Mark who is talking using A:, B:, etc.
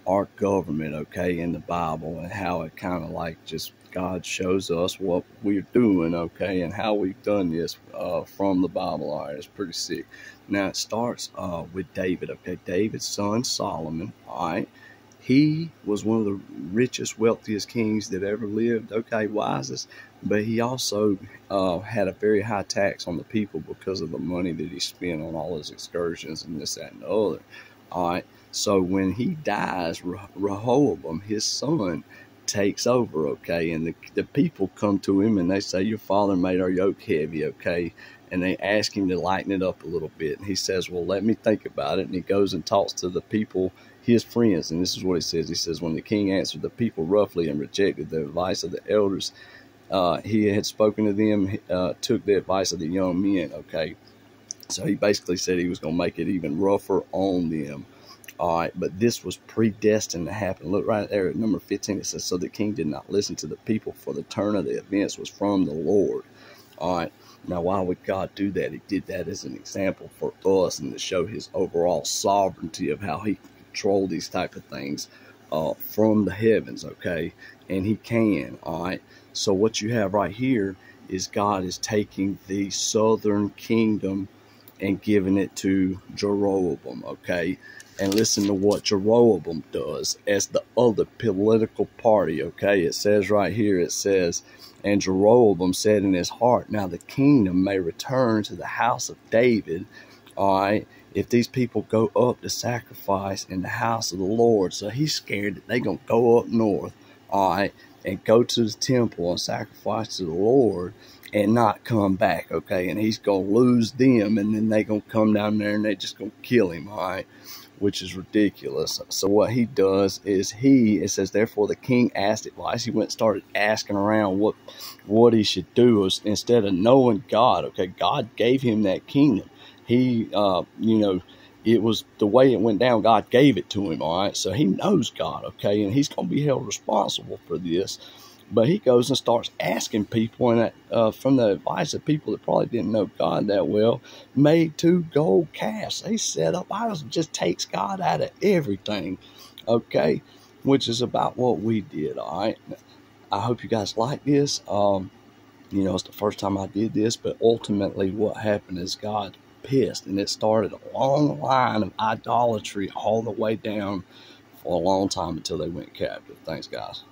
A: our government, okay, in the Bible, and how it kind of like just God shows us what we're doing, okay, and how we've done this from the Bible. All right, it's pretty sick. Now it starts with David, okay, David's son Solomon. All right, he was one of the richest, wealthiest kings that ever lived, okay, wisest, but he also had a very high tax on the people because of the money that he spent on all his excursions and this, that, and the other. All right. So when he dies, Rehoboam, his son, takes over, okay? And the people come to him and they say, your father made our yoke heavy, okay? And they ask him to lighten it up a little bit. And he says, well, let me think about it. And he goes and talks to the people, his friends. And this is what he says. He says, when the king answered the people roughly and rejected the advice of the elders, he had spoken to them, took the advice of the young men, okay? So he basically said he was going to make it even rougher on them. All right, but this was predestined to happen. Look right there at number 15. It says, so the king did not listen to the people, for the turn of the events was from the Lord. All right, now why would God do that? He did that as an example for us and to show his overall sovereignty of how he can control these type of things from the heavens, okay? And he can, all right? So what you have right here is God is taking the southern kingdom and giving it to Jeroboam, okay? And listen to what Jeroboam does as the other political party, okay? It says right here, it says, and Jeroboam said in his heart, now the kingdom may return to the house of David, all right, if these people go up to sacrifice in the house of the Lord. So he's scared that they're going to go up north, all right, and go to the temple and sacrifice to the Lord and not come back, okay? And he's going to lose them, and then they're going to come down there and they're just going to kill him, all right? Which is ridiculous. So what he does is it says, therefore the king asked advice. He went and started asking around what he should do instead of knowing God, okay? God gave him that kingdom. He, it was the way it went down. God gave it to him, all right? So he knows God, okay? And he's going to be held responsible for this. But he goes and starts asking people, and from the advice of people that probably didn't know God that well, made 2 gold calves. They set up idols, just takes God out of everything, okay? Which is about what we did, all right? I hope you guys like this. It's the first time I did this, but ultimately what happened is God pissed, and it started a long line of idolatry all the way down for a long time until they went captive. Thanks, guys.